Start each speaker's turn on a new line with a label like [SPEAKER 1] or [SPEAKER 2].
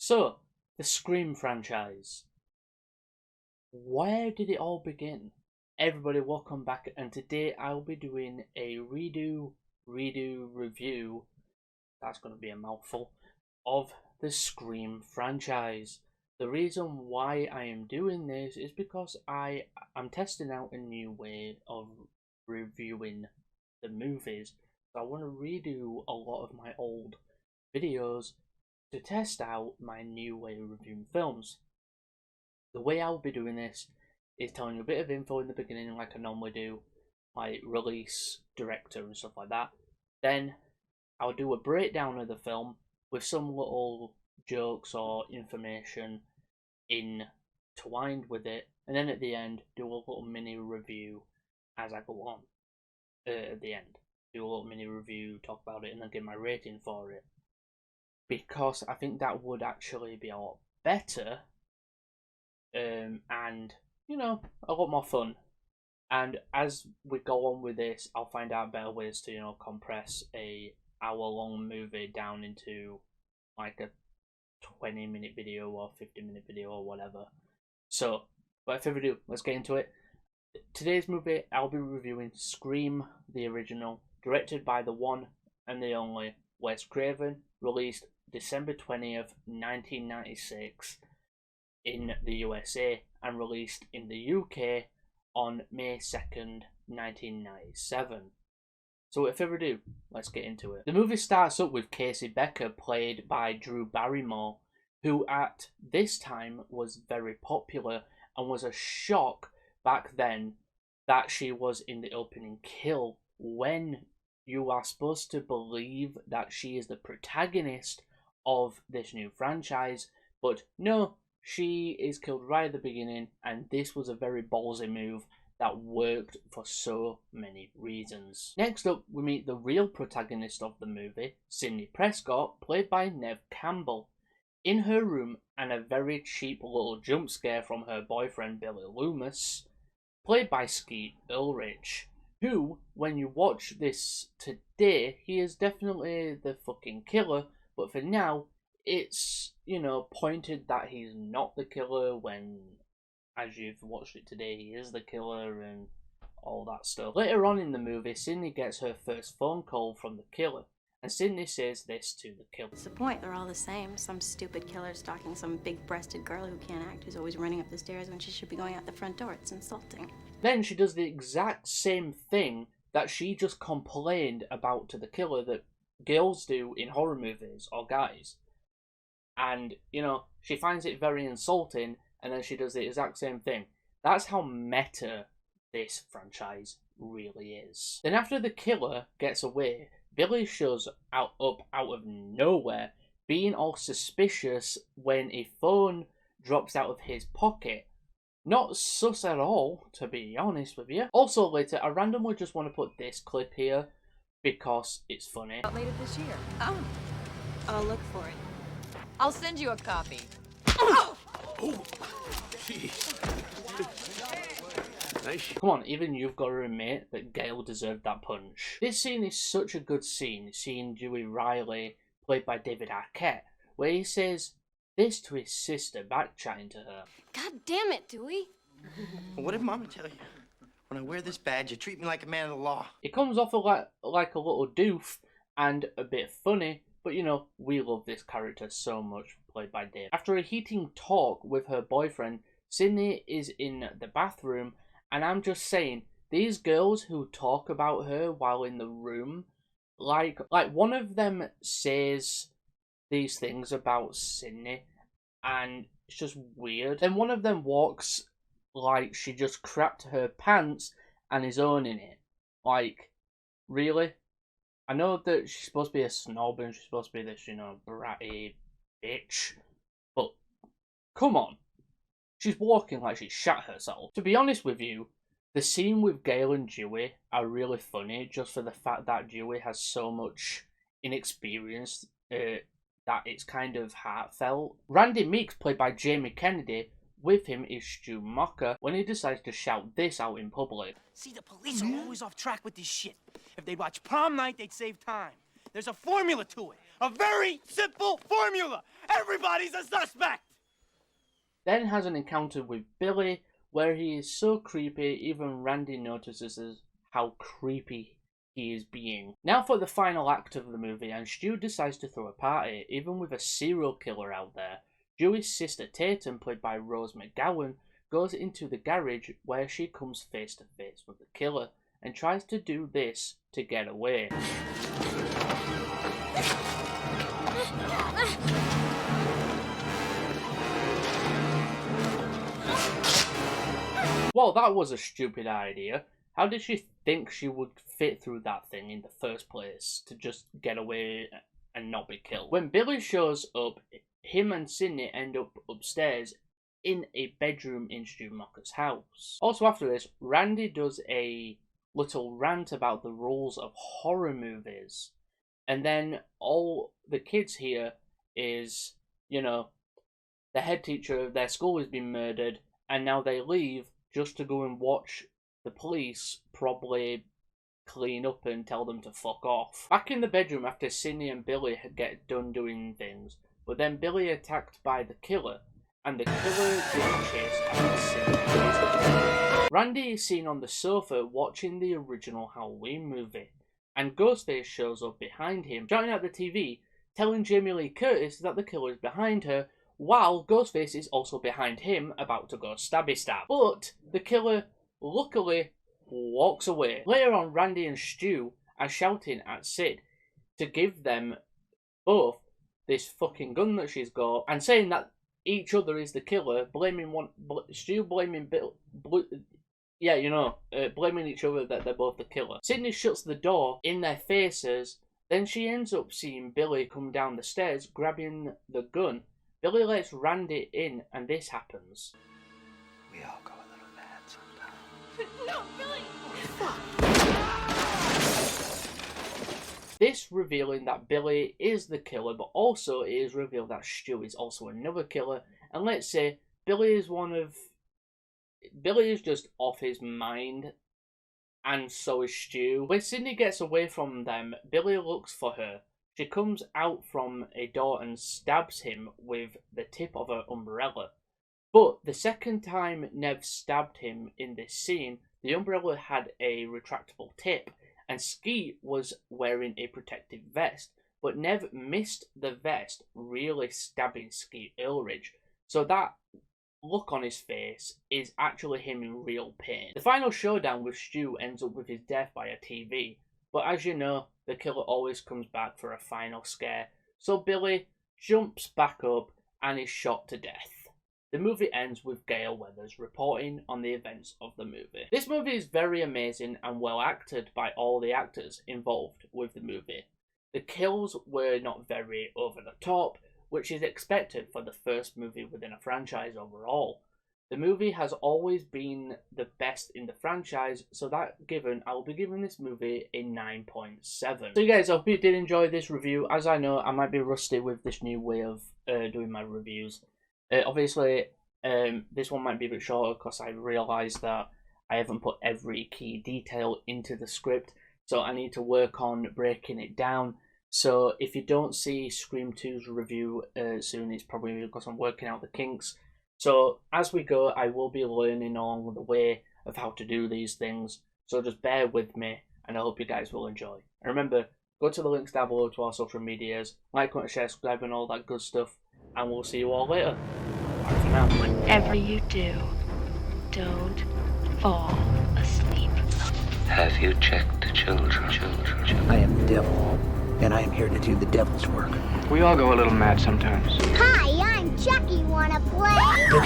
[SPEAKER 1] So, the Scream franchise. Where did it all begin? Everybody, welcome back, and today I'll be doing a redo review, that's going to be a mouthful, of the Scream franchise. The reason why I am doing this is because I'm testing out a new way of reviewing the movies. So I want to redo a lot of my old videos to test out my new way of reviewing films. The way I'll be doing this is telling you a bit of info in the beginning like I normally do, like release, director and stuff like that. Then I'll do a breakdown of the film with some little jokes or information intertwined with it, and then at the end do a little mini review as I go on. At the end, do a little mini review, talk about it, and then give my rating for it. Because I think that would actually be a lot better, and you know, a lot more fun. And as we go on with this, I'll find out better ways to compress a hour-long movie down into like a 20-minute video or 50-minute video or whatever. So, without further ado, let's get into it. Today's movie, I'll be reviewing Scream, the original, directed by the one and the only Wes Craven, released December 20th, 1996 in the USA, and released in the UK on May 2nd, 1997. So without further ado, let's get into it. The movie starts up with Casey Becker, played by Drew Barrymore, who at this time was very popular and was a shock back then that she was in the opening kill, when you are supposed to believe that she is the protagonist of this new franchise, but no, she is killed right at the beginning, and this was a very ballsy move that worked for so many reasons. Next up, we meet the real protagonist of the movie, Sidney Prescott, played by Neve Campbell. In her room, and a very cheap little jump scare from her boyfriend Billy Loomis, played by Skeet Ulrich, who, when you watch this today, he is definitely the fucking killer, but for now, it's, pointed that he's not the killer when, as you've watched it today, he is the killer and all that stuff. Later on in the movie, Sidney gets her first phone call from the killer, and Sidney says this to the killer.
[SPEAKER 2] What's the point? They're all the same. Some stupid killer stalking some big-breasted girl who can't act, who's always running up the stairs when she should be going out the front door. It's insulting.
[SPEAKER 1] Then she does the exact same thing that she just complained about to the killer that girls do in horror movies, or guys. And, she finds it very insulting, and then she does the exact same thing. That's how meta this franchise really is. Then after the killer gets away, Billy shows up out of nowhere, being all suspicious when a phone drops out of his pocket. Not sus at all, to be honest with you. Also later, I randomly just want to put this clip here because it's funny.
[SPEAKER 3] Later this year.
[SPEAKER 2] Oh, I'll look for it.
[SPEAKER 3] I'll send you a copy.
[SPEAKER 4] Oh, jeez. Nice.
[SPEAKER 1] Come on, even you've got to admit that Gale deserved that punch. This scene is such a good scene, seeing Dewey Riley, played by David Arquette, where he says this to his sister, back-chatting to her.
[SPEAKER 2] God damn it, Dewey.
[SPEAKER 5] What did Mama tell you? When I wear this badge, you treat me like a man of the law.
[SPEAKER 1] It comes off like a little doof and a bit funny, but we love this character so much, played by Dave. After a heated talk with her boyfriend, Sidney is in the bathroom, and I'm just saying, these girls who talk about her while in the room, like one of them says these things about Sidney, and it's just weird. Then one of them walks like she just crapped her pants and is owning it. Like, really? I know that she's supposed to be a snob and she's supposed to be this, bratty bitch, but come on. She's walking like she shat herself. To be honest with you, the scene with Gale and Dewey are really funny just for the fact that Dewey has so much inexperience that it's kind of heartfelt. Randy Meeks, played by Jamie Kennedy, with him is Stu Mocker when he decides to shout this out in public.
[SPEAKER 6] See, the police are always off track with this shit. If they watch prom night, they'd save time. There's a formula to it.
[SPEAKER 5] A very simple formula. Everybody's a suspect.
[SPEAKER 1] Then has an encounter with Billy where he is so creepy even Randy notices how creepy he is being. Now for the final act of the movie, and Stu decides to throw a party, even with a serial killer out there. Dewey's sister Tatum, played by Rose McGowan, goes into the garage where she comes face to face with the killer and tries to do this to get away. Well, that was a stupid idea. How did she think she would fit through that thing in the first place to just get away and not be killed? When Billy shows up, him and Sidney end up upstairs in a bedroom in Stu Macher's house. Also after this, Randy does a little rant about the rules of horror movies. And then all the kids here is, you know, the head teacher of their school has been murdered, and now they leave just to go and watch the police probably clean up and tell them to fuck off. Back in the bedroom after Sidney and Billy get done doing things, but then Billy attacked by the killer, and the killer gets chased after Sidney. Randy is seen on the sofa watching the original Halloween movie, and Ghostface shows up behind him, shouting at the TV, telling Jamie Lee Curtis that the killer is behind her, while Ghostface is also behind him, about to go stabby stab. But the killer, luckily, walks away. Later on, Randy and Stu are shouting at Sid to give them both this fucking gun that she's got, and saying that each other is the killer, blaming Stu blaming blaming each other that they're both the killer. Sidney shuts the door in their faces, then she ends up seeing Billy come down the stairs, grabbing the gun. Billy lets Randy in, and this happens.
[SPEAKER 5] We all go a little mad sometimes.
[SPEAKER 2] No, Billy!
[SPEAKER 1] This revealing that Billy is the killer, but also it is revealed that Stu is also another killer. And let's say Billy is just off his mind, and so is Stu. When Sidney gets away from them, Billy looks for her. She comes out from a door and stabs him with the tip of her umbrella. But the second time Nev stabbed him in this scene, the umbrella had a retractable tip, and Skeet was wearing a protective vest. But Nev missed the vest, really stabbing Skeet Ulrich. So that look on his face is actually him in real pain. The final showdown with Stu ends up with his death by a TV. But as you know, the killer always comes back for a final scare, so Billy jumps back up and is shot to death. The movie ends with Gale Weathers reporting on the events of the movie. This movie is very amazing and well acted by all the actors involved with the movie. The kills were not very over the top, which is expected for the first movie within a franchise overall. The movie has always been the best in the franchise, so I'll be giving this movie a 9.7. So you guys, I hope you did enjoy this review. As I know, I might be rusty with this new way of doing my reviews. Obviously, this one might be a bit shorter because I realised that I haven't put every key detail into the script, so I need to work on breaking it down. So if you don't see Scream 2's review soon, it's probably because I'm working out the kinks. So as we go, I will be learning along the way of how to do these things. So just bear with me, and I hope you guys will enjoy. And remember, go to the links down below to our social medias, like, comment, share, subscribe, and all that good stuff. And we'll see you all later. Bye for now.
[SPEAKER 6] Whatever you do, don't fall asleep.
[SPEAKER 7] Have you checked the children?
[SPEAKER 8] I am the devil, and I am here to do the devil's work.
[SPEAKER 9] We all go a little mad sometimes.
[SPEAKER 10] Hi, I'm Chucky. Wanna play?
[SPEAKER 8] Look